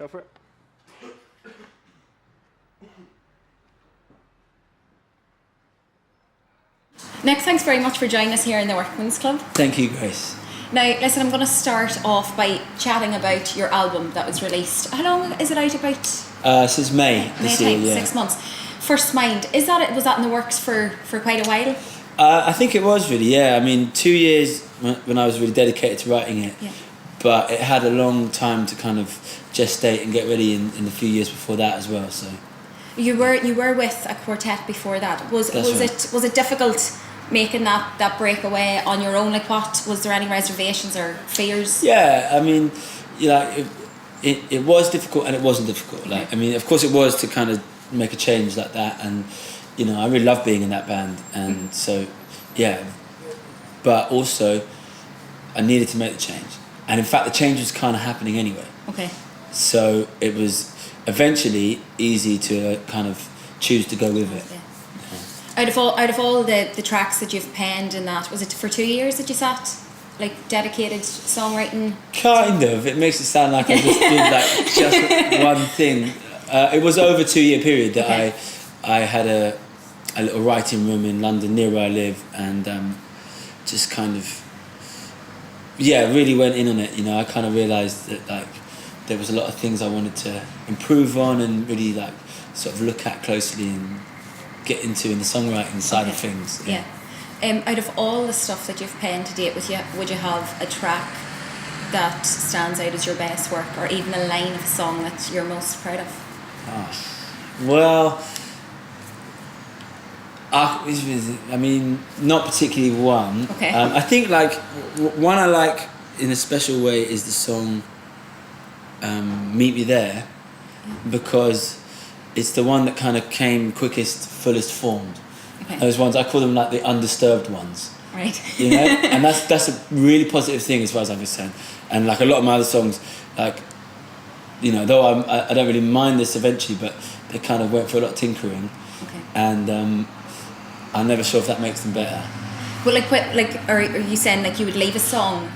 Go for it. Nick, thanks very much for joining us here in the Workman's Club. Thank you, Grace. Now, listen, I'm going to start off by chatting about your album that was released. How long is it out about? Since May this year, yeah. 6 months. First Mind, was that in the works for quite a while? I think it was really, yeah. I mean, 2 years when I was really dedicated to writing it. Yeah. But it had a long time to kind of gestate and get ready in the few years before that as well. So you were with a quartet before that. Was it difficult making that breakaway on your own? Like, what was there any reservations or fears? Yeah, I mean, it was difficult and it wasn't difficult. Like, I mean, of course, it was to kind of make a change like that, and I really love being in that band, and so yeah. But also, I needed to make the change. And in fact, the change was kind of happening anyway. Okay. So it was eventually easy to kind of choose to go with it. Yeah. Out of all the tracks that you've penned and that, was it for 2 years that you sat, like, dedicated songwriting? Kind of. It makes it sound like I just did like just one thing. It was over a 2 year period that I had a little writing room in London near where I live, and just kind of really went in on it. I kind of realised that like there was a lot of things I wanted to improve on and really like sort of look at closely and get into in the songwriting side of things. Yeah. Out of all the stuff that you've penned to date, would you have a track that stands out as your best work, or even a line of a song that you're most proud of? Well, I mean, not particularly one. Okay. I think like one I like in a special way is the song "Meet Me There," because it's the one that kind of came quickest, fullest formed. Okay. Those ones, I call them like the undisturbed ones. Right. And that's a really positive thing as far as I'm concerned. And like a lot of my other songs, like, though I don't really mind this eventually, but they kind of went for a lot of tinkering. Okay. And I'm never sure if that makes them better. Well, are you saying like you would leave a song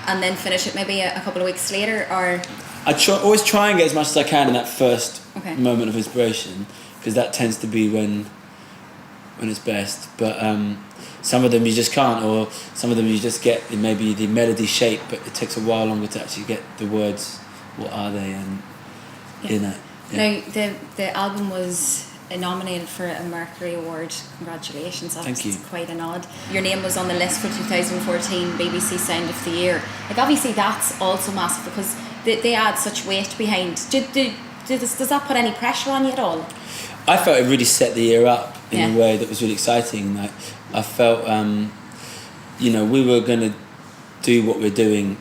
and then finish it maybe a couple of weeks later, or? I always try and get as much as I can in that first Okay. moment of inspiration, because that tends to be when it's best. But some of them you just can't, or some of them you just get maybe the melody shape, but it takes a while longer to actually get the words. What are they? And Yeah. Now the album was nominated for a Mercury Award. Congratulations! Thank you. That's quite an nod. Your name was on the list for 2014 BBC Sound of the Year. Like, obviously that's also massive because they add such weight behind. Does that put any pressure on you at all? I felt it really set the year up in Yeah. a way that was really exciting. Like, I felt, we were going to do what we're doing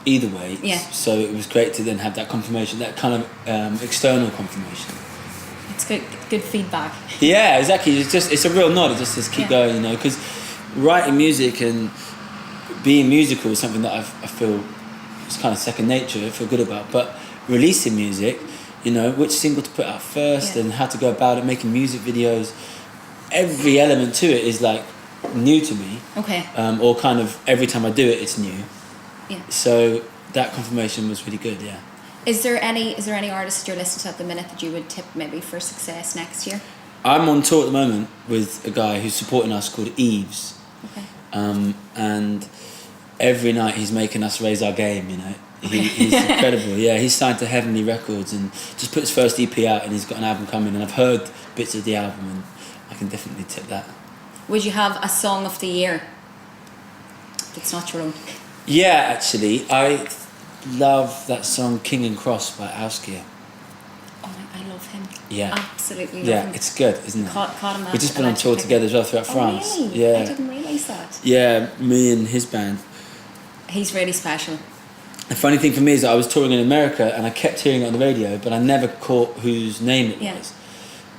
either way. Yeah. So it was great to then have that confirmation, that kind of external confirmation. It's good feedback. Yeah, exactly. It's a real nod. It just says keep going, because writing music and being musical is something that I feel is kind of second nature. I feel good about. But releasing music, which single to put out first and how to go about it, making music videos, every element to it is like new to me. Okay. Or kind of every time I do it, it's new. Yeah. So that confirmation was really good. Yeah. Is there any artists that you're listening to at the minute that you would tip maybe for success next year? I'm on tour at the moment with a guy who's supporting us called Eves. Okay. And every night he's making us raise our game, He's incredible. Yeah, he's signed to Heavenly Records and just put his first EP out, and he's got an album coming, and I've heard bits of the album, and I can definitely tip that. Would you have a song of the year that's not your own? Yeah, actually, I love that song King and Cross by Auskia. Oh, I love him. Yeah. Absolutely love him. Yeah, it's good, isn't it? Caught him. We've just been on tour together as well throughout France. Really? Yeah. I didn't realise that. Yeah, me and his band. He's really special. The funny thing for me is that I was touring in America and I kept hearing it on the radio, but I never caught whose name it was.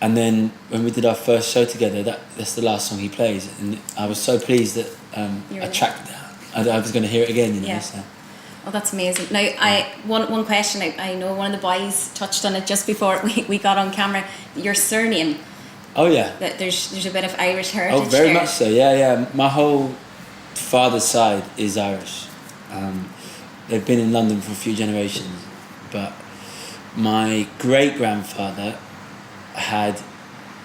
And then when we did our first show together, that's the last song he plays, and I was so pleased that I tracked that. I was going to hear it again, Yeah. So. Oh, that's amazing. Now, one question. I know one of the boys touched on it just before we got on camera. Your surname. Oh yeah. That there's a bit of Irish heritage. Oh, very there. much so. Yeah. My whole father's side is Irish. They've been in London for a few generations, but my great-grandfather had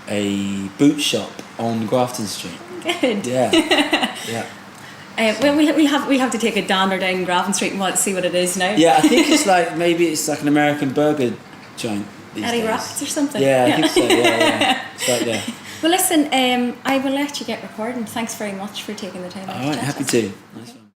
a boot shop on Grafton Street. Good. Yeah, yeah. Well, we'll have to take a dander down Grafton Street and see what it is now. Yeah, I think maybe it's like an American burger joint these Eddie days. Rockets or something. Yeah, I think so. Yeah. It's right there. Well, listen, I will let you get recording. Thanks very much for taking the time out All to right, chat happy us. to. Nice one.